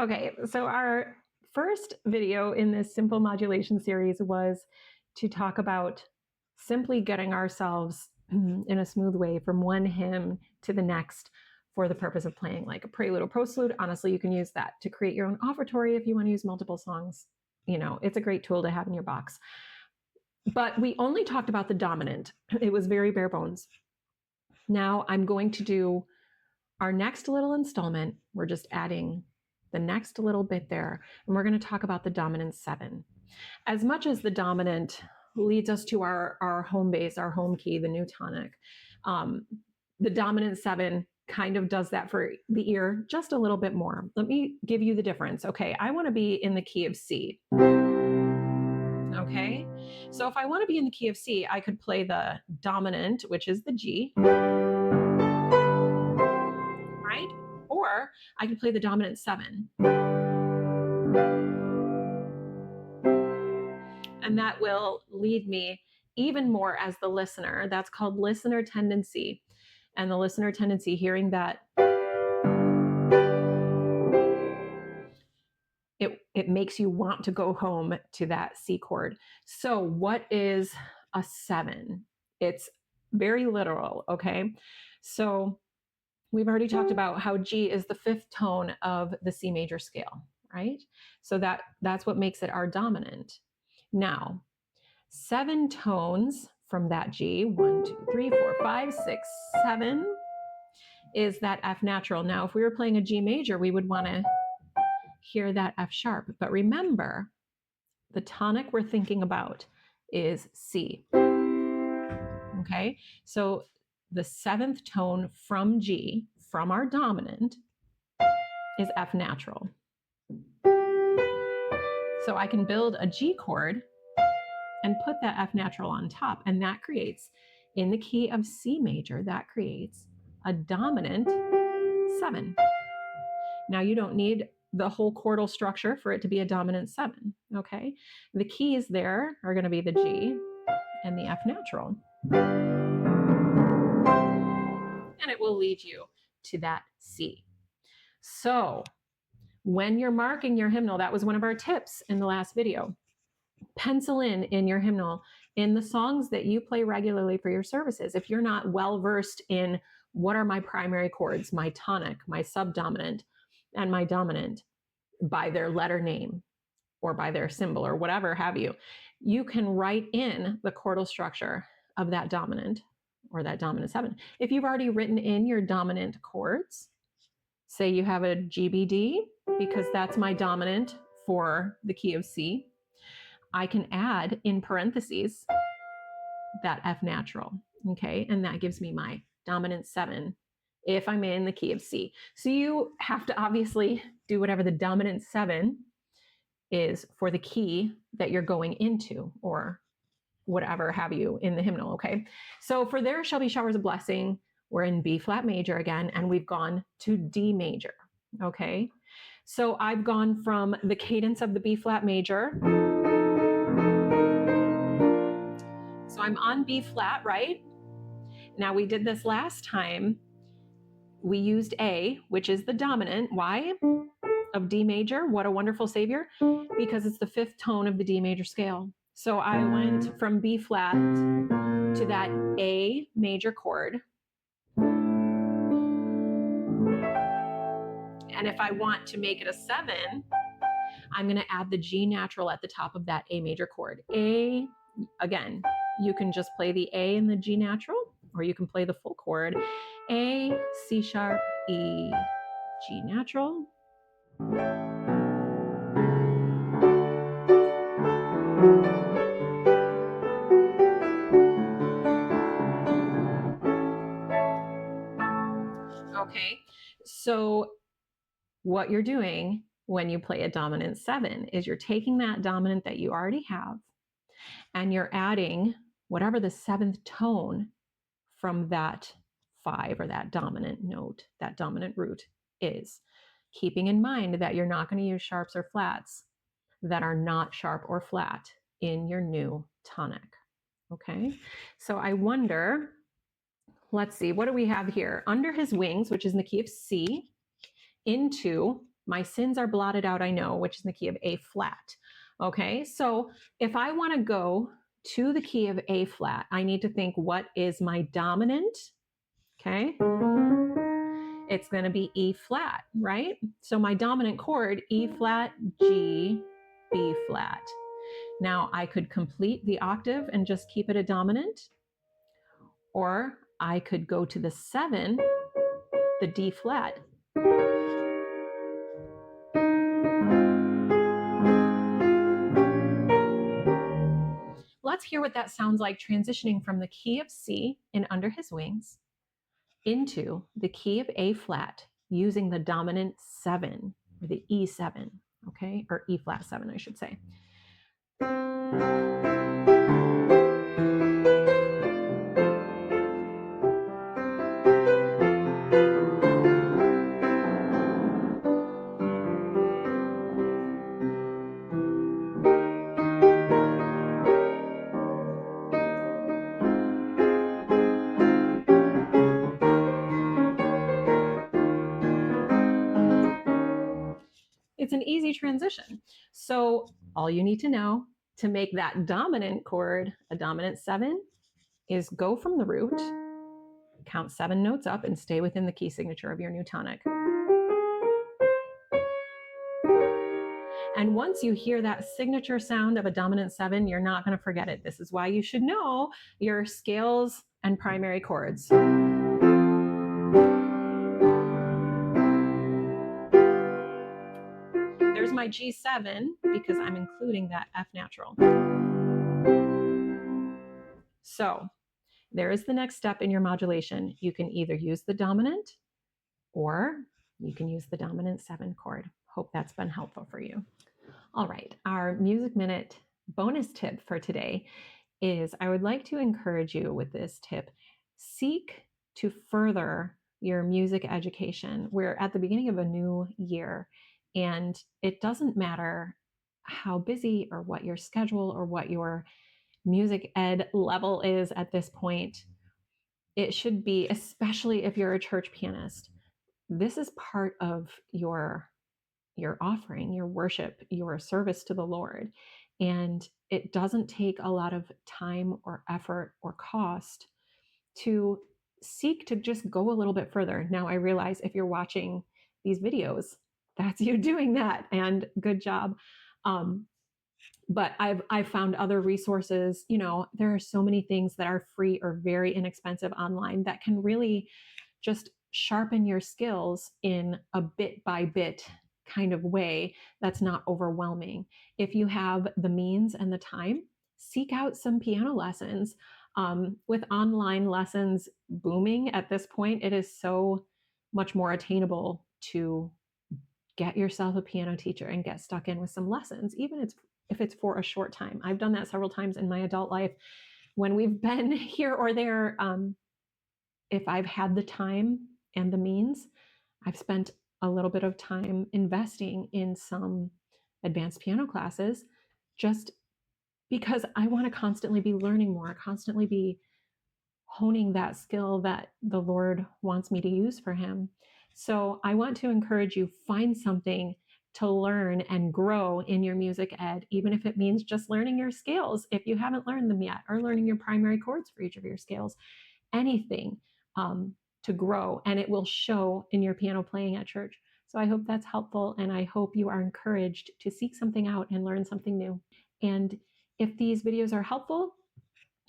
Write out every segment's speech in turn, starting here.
Okay, so our first video in this simple modulation series was to talk about simply getting ourselves in a smooth way from one hymn to the next for the purpose of playing like a prelude or postlude. Honestly, you can use that to create your own offertory if you want to use multiple songs. You know, it's a great tool to have in your box. But we only talked about the dominant. It was very bare bones. Now I'm going to do our next little installment. We're just adding the next little bit there, and we're going to talk about the dominant 7. As much as the dominant leads us to our home base, our home key, the new tonic, the dominant 7 kind of does that for the ear just a little bit more. Let me give you the difference. Okay, I want to be in the key of C. Okay, so if I want to be in the key of C, I could play the dominant, which is the G, right? Or I could play the dominant 7. And that will lead me even more as the listener. That's called listener tendency. And the listener tendency, hearing that, it makes you want to go home to that C chord. So what is a 7? It's very literal, okay? So we've already talked about how G is the 5th tone of the C major scale, right? So that's what makes it our dominant. Now, 7 tones from that G, 1, 2, 3, 4, 5, 6, 7, is that F natural. Now, if we were playing a G major, we would want to hear that F sharp. But remember, the tonic we're thinking about is C. Okay, so the 7th tone from G, from our dominant, is F natural. So I can build a G chord and put that F natural on top, and that creates, in the key of C major, that creates a dominant 7. Now you don't need the whole chordal structure for it to be a dominant 7, okay? The keys there are going to be the G and the F natural. And it will lead you to that C. So when you're marking your hymnal, that was one of our tips in the last video. Pencil in your hymnal, in the songs that you play regularly for your services. If you're not well versed in what are my primary chords, my tonic, my subdominant, and my dominant by their letter name or by their symbol or whatever have you, you can write in the chordal structure of that dominant or that dominant 7. If you've already written in your dominant chords, say you have a GBD, because that's my dominant for the key of C, I can add in parentheses that F natural, okay? And that gives me my dominant 7 if I'm in the key of C. So you have to obviously do whatever the dominant 7 is for the key that you're going into, or whatever have you in the hymnal, okay? So for There Shall Be Showers of Blessing, we're in B flat major again, and we've gone to D major, okay? So I've gone from the cadence of the B flat major. So I'm on B flat, right? Now we did this last time. We used A, which is the dominant. Why? Of D major. What a wonderful savior. Because it's the 5th tone of the D major scale. So I went from B flat to that A major chord. And if I want to make it a 7, I'm going to add the G natural at the top of that A major chord. A, again, you can just play the A and the G natural, or you can play the full chord. A, C sharp, E, G natural. Okay, so what you're doing when you play a dominant 7 is you're taking that dominant that you already have, and you're adding whatever the 7th tone from that 5 or that dominant note, that dominant root is, keeping in mind that you're not going to use sharps or flats that are not sharp or flat in your new tonic. Okay, so I wonder, let's see, what do we have here? Under His Wings, which is in the key of C, into My sins are blotted out, I know, which is in the key of A flat. Okay, so if I want to go to the key of A flat, I need to think, what is my dominant? Okay, it's going to be E flat, right? So my dominant chord, E flat, G, B flat. Now I could complete the octave and just keep it a dominant, or I could go to the 7, the D flat. Let's hear what that sounds like transitioning from the key of C in Under His Wings into the key of A flat using the dominant 7, or the E7, okay, or E flat 7, I should say. It's an easy transition. So all you need to know to make that dominant chord a dominant 7 is go from the root, count 7 notes up, and stay within the key signature of your new tonic. And once you hear that signature sound of a dominant 7, you're not going to forget it. This is why you should know your scales and primary chords. There's my G7 because I'm including that F natural. So there is the next step in your modulation. You can either use the dominant or you can use the dominant 7 chord. Hope that's been helpful for you. All right, our Music Minute bonus tip for today is, I would like to encourage you with this tip: seek to further your music education. We're at the beginning of a new year, and it doesn't matter how busy or what your schedule or what your music ed level is at this point. It should be, especially if you're a church pianist, this is part of your offering, your worship, your service to the Lord. And it doesn't take a lot of time or effort or cost to seek to just go a little bit further. Now, I realize if you're watching these videos, that's you doing that, and good job. But I've found other resources. You know, there are so many things that are free or very inexpensive online that can really just sharpen your skills in a bit by bit kind of way that's not overwhelming. If you have the means and the time, seek out some piano lessons. With online lessons booming at this point, it is so much more attainable to get yourself a piano teacher and get stuck in with some lessons, even if it's for a short time. I've done that several times in my adult life when we've been here or there. If I've had the time and the means, I've spent a little bit of time investing in some advanced piano classes, just because I want to constantly be learning more, constantly be honing that skill that the Lord wants me to use for Him. So I want to encourage you, find something to learn and grow in your music ed, even if it means just learning your scales if you haven't learned them yet, or learning your primary chords for each of your scales. Anything to grow, and it will show in your piano playing at church. So I hope that's helpful, and I hope you are encouraged to seek something out and learn something new. And if these videos are helpful,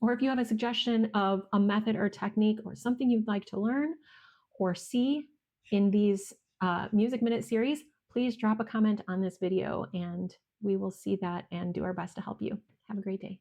or if you have a suggestion of a method or technique or something you'd like to learn or see in these Music Minute series, please drop a comment on this video and we will see that and do our best to help you. Have a great day.